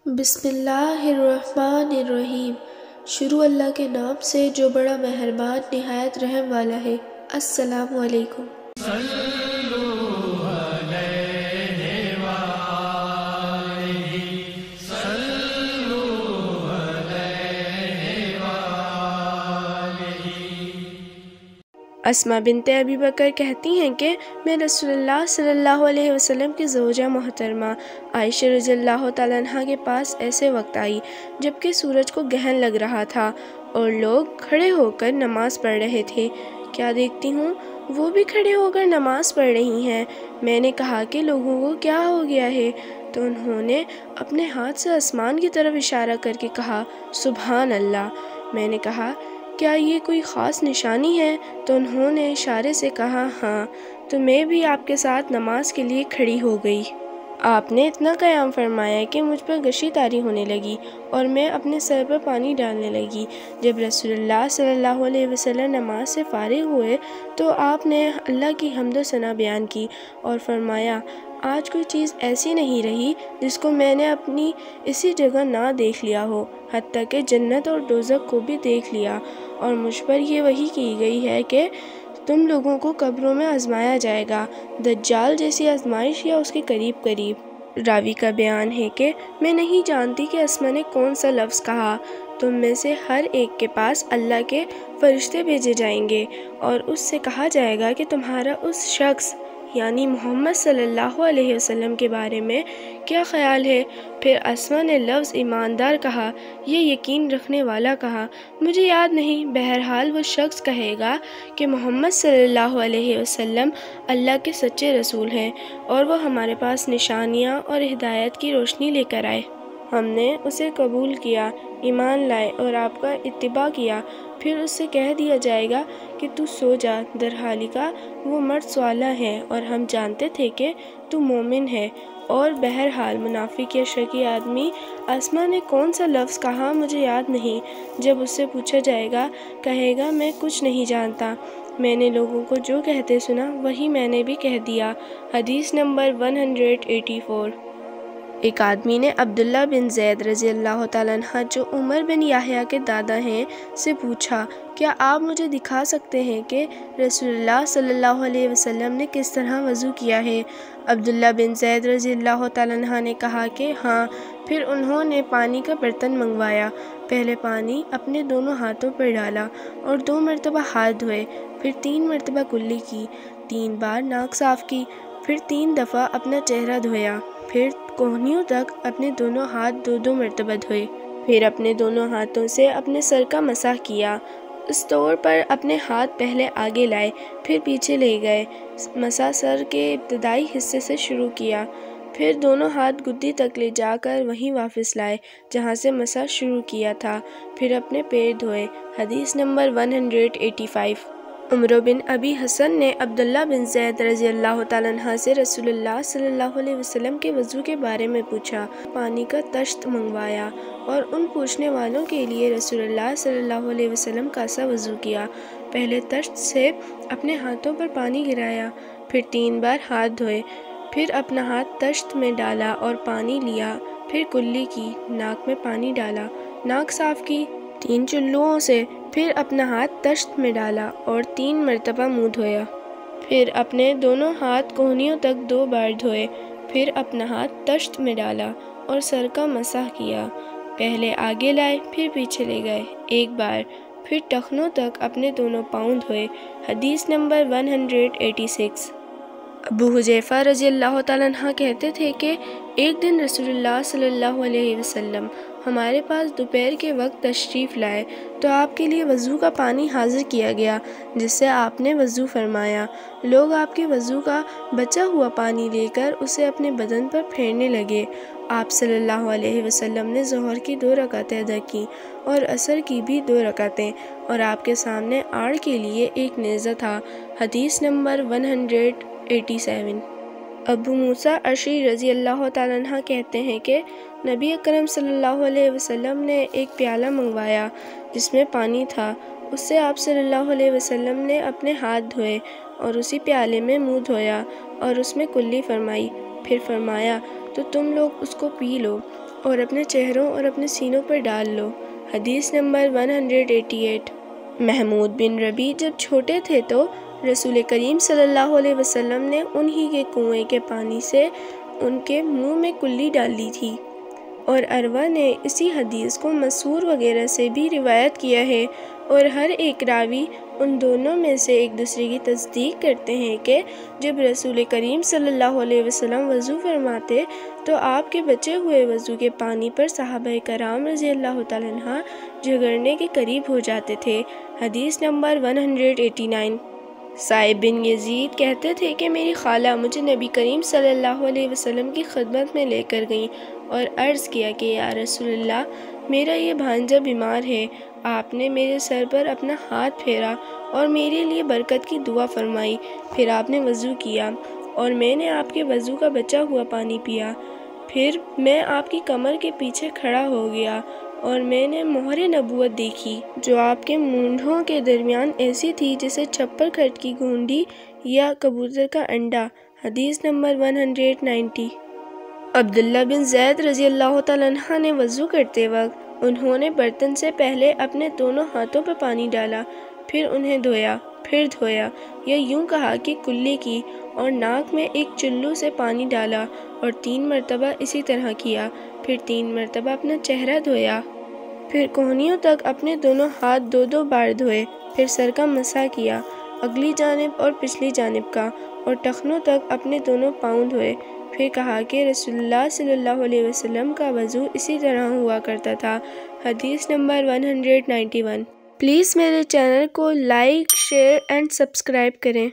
بسم اللہ الرحمن الرحیم۔ شروع اللہ کے نام سے جو بڑا مہربان نہایت رحم والا ہے۔ السلام علیکم۔ اسماء بنت ابی بکر کہتی ہیں کہ میں رسول اللہ صلی اللہ علیہ وسلم کی زوجہ محترمہ عائشہ رضی اللہ تعالیٰ عنہ کے پاس ایسے وقت آئی جبکہ سورج کو گہن لگ رہا تھا اور لوگ کھڑے ہو کر نماز پڑھ رہے تھے۔ کیا دیکھتی ہوں وہ بھی کھڑے ہو کر نماز پڑھ رہی ہیں۔ میں نے کہا کہ لوگوں کو کیا ہو گیا ہے؟ تو انہوں نے اپنے ہاتھ سے آسمان کی طرف اشارہ کر کے کہا سبحان اللہ۔ میں نے کہا کیا یہ کوئی خاص نشانی ہے؟ تو انہوں نے اشارے سے کہا ہاں۔ تو میں بھی آپ کے ساتھ نماز کے لیے کھڑی ہو گئی۔ آپ نے اتنا قیام فرمایا کہ مجھ پر غشی طاری ہونے لگی اور میں اپنے سر پر پانی ڈالنے لگی۔ جب رسول اللہ صلی اللہ علیہ وسلم نماز سے فارغ ہوئے تو آپ نے اللہ کی حمد و ثنا بیان کی اور فرمایا آج کوئی چیز ایسی نہیں رہی جس کو میں نے اپنی اسی جگہ نہ دیکھ لیا ہو، حتیٰ کہ جنت اور دوزخ کو بھی دیکھ لیا، اور مجھ پر یہ وحی کی گئی ہے کہ تم لوگوں کو قبروں میں آزمایا جائے گا، دجال جیسی آزمائش یا اس کے قریب قریب۔ راوی کا بیان ہے کہ میں نہیں جانتی کہ اسماء نے کون سا لفظ کہا۔ تم میں سے ہر ایک کے پاس اللہ کے فرشتے بھیجے جائیں گے اور اس سے کہا جائے گا کہ تمہارا اس شخص یعنی محمد صلی اللہ علیہ وسلم کے بارے میں کیا خیال ہے؟ پھر اسماء نے لفظ ایماندار کہا، یہ یقین رکھنے والا کہا، مجھے یاد نہیں، بہرحال وہ شخص کہے گا کہ محمد صلی اللہ علیہ وسلم اللہ کے سچے رسول ہیں اور وہ ہمارے پاس نشانیاں اور ہدایت کی روشنی لے کر آئے۔ ہم نے اسے قبول کیا، ایمان لائے اور آپ کا اتباع کیا۔ پھر اس سے کہہ دیا جائے گا کہ تو سو جا، درحالیہ وہ مرد سوالا ہے اور ہم جانتے تھے کہ تو مومن ہے۔ اور بہرحال منافق یا شکی آدمی اسماء نے کون سا لفظ کہا مجھے یاد نہیں۔ جب اس سے پوچھا جائے گا کہے گا میں کچھ نہیں جانتا، میں نے لوگوں کو جو کہتے سنا وہی میں نے بھی کہہ دیا۔ حدیث نمبر 184۔ ایک آدمی نے عبداللہ بن زید رضی اللہ تعالیٰ عنہ جو عمر بن یحییٰ کے دادا ہیں سے پوچھا کیا آپ مجھے دکھا سکتے ہیں کہ رسول اللہ صلی اللہ علیہ وسلم نے کس طرح وضو کیا ہے؟ عبداللہ بن زید رضی اللہ تعالیٰ عنہ نے کہا کہ ہاں۔ پھر انہوں نے پانی کا برتن منگوایا، پہلے پانی اپنے دونوں ہاتھوں پر ڈالا اور 2 مرتبہ ہاتھ دھوئے، پھر 3 مرتبہ کلی کی، 3 بار ناک صاف کی، پھر 3 دفعہ اپنا چہرہ دھویا، پھر کہنیوں تک اپنے دونوں ہاتھ 2 مرتبہ دھوئے، پھر اپنے دونوں ہاتھوں سے اپنے سر کا مسح کیا۔ اس طور پر اپنے ہاتھ پہلے آگے لائے، پھر پیچھے لے گئے، مسح سر کے ابتدائی حصے سے شروع کیا، پھر دونوں ہاتھ گدی تک لے جا کر وہیں واپس لائے جہاں سے مسح شروع کیا تھا، پھر اپنے پیر دھوئے۔ حدیث نمبر 185۔ عمر بن ابی حسن نے عبداللہ بن زید رضی اللہ تعالیٰ عنہ سے رسول اللہ صلی اللہ علیہ وسلم کے وضو کے بارے میں پوچھا، پانی کا طشت منگوایا اور ان پوچھنے والوں کے لیے رسول اللہ صلی اللہ علیہ وسلم کا سا وضو کیا۔ پہلے طشت سے اپنے ہاتھوں پر پانی گرایا، پھر 3 بار ہاتھ دھوئے، پھر اپنا ہاتھ طشت میں ڈالا اور پانی لیا، پھر کلی کی، ناک میں پانی ڈالا، ناک صاف کی 3 چلوؤں سے، پھر اپنا ہاتھ طشت میں ڈالا اور 3 مرتبہ منہ دھویا، پھر اپنے دونوں ہاتھ کہنیوں تک 2 بار دھوئے، پھر اپنا ہاتھ طشت میں ڈالا اور سر کا مسح کیا، پہلے آگے لائے پھر پیچھے لے گئے 1 بار، پھر ٹخنوں تک اپنے دونوں پاؤں دھوئے۔ حدیث نمبر 186۔ ابو حذیفہ رضی اللہ تعالیٰ عنہ کہتے تھے کہ ایک دن رسول اللہ صلی اللہ علیہ وسلم ہمارے پاس دوپہر کے وقت تشریف لائے تو آپ کے لیے وضو کا پانی حاضر کیا گیا جس سے آپ نے وضو فرمایا۔ لوگ آپ کے وضو کا بچا ہوا پانی لے کر اسے اپنے بدن پر پھیرنے لگے۔ آپ صلی اللہ علیہ وسلم نے ظہر کی 2 رکعتیں ادا کیں اور عصر کی بھی 2 رکعتیں، اور آپ کے سامنے آڑ کے لیے ایک نیزہ تھا۔ حدیث نمبر 187۔ ابو موسیٰ اشعری رضی اللہ تعالیٰ عنہ کہتے ہیں کہ نبی اکرم صلی اللہ علیہ وسلم نے ایک پیالہ منگوایا جس میں پانی تھا، اس سے آپ صلی اللہ علیہ وسلم نے اپنے ہاتھ دھوئے اور اسی پیالے میں منہ دھویا اور اس میں کلی فرمائی، پھر فرمایا تو تم لوگ اس کو پی لو، اور اپنے چہروں اور اپنے سینوں پر ڈال لو۔ حدیث نمبر 188۔ محمود بن ربیع جب چھوٹے تھے تو رسول کریم صلی اللہ علیہ وسلم نے انہی کے کنویں کے پانی سے ان کے منہ میں کلی ڈال دی تھی، اور عروہ نے اسی حدیث کو مسعور وغیرہ سے بھی روایت کیا ہے، اور ہر ایک راوی ان دونوں میں سے ایک دوسرے کی تصدیق کرتے ہیں کہ جب رسول کریم صلی اللہ علیہ وسلم وضو فرماتے تو آپ کے بچے ہوئے وضو کے پانی پر صحابہ کرام رضی اللہ تعالیٰ عنہ جھگڑنے کے قریب ہو جاتے تھے۔ حدیث نمبر 189۔ صائب بن یزید کہتے تھے کہ میری خالہ مجھے نبی کریم صلی اللہ علیہ وسلم کی خدمت میں لے کر گئیں اور عرض کیا کہ یا رسول اللہ، میرا یہ بھانجا بیمار ہے۔ آپ نے میرے سر پر اپنا ہاتھ پھیرا اور میرے لیے برکت کی دعا فرمائی، پھر آپ نے وضو کیا اور میں نے آپ کے وضو کا بچا ہوا پانی پیا، پھر میں آپ کی کمر کے پیچھے کھڑا ہو گیا اور میں نے مہر نبوت دیکھی جو آپ کے مونڈھوں کے درمیان ایسی تھی جیسے چھپر کھٹ کی گھونڈی یا کبوتر کا انڈا۔ حدیث نمبر 190۔ عبداللہ بن زید رضی اللہ تعالیٰ عنہ نے وضو کرتے وقت انہوں نے برتن سے پہلے اپنے دونوں ہاتھوں پر پانی ڈالا، پھر انہیں دھویا، پھر دھویا، یا یوں کہا کہ کلی کی، اور ناک میں ایک چلو سے پانی ڈالا اور 3 مرتبہ اسی طرح کیا، پھر 3 مرتبہ اپنا چہرہ دھویا، پھر کوہنیوں تک اپنے دونوں ہاتھ 2 بار دھوئے، پھر سر کا مسح کیا، اگلی جانب اور پچھلی جانب کا، اور ٹخنوں تک اپنے دونوں پاؤں دھوئے، پھر کہا کہ رسول اللہ صلی اللہ علیہ وسلم کا وضو اسی طرح ہوا کرتا تھا۔ حدیث نمبر 191۔ پلیز میرے چینل کو لائک، شیئر اینڈ سبسکرائب کریں۔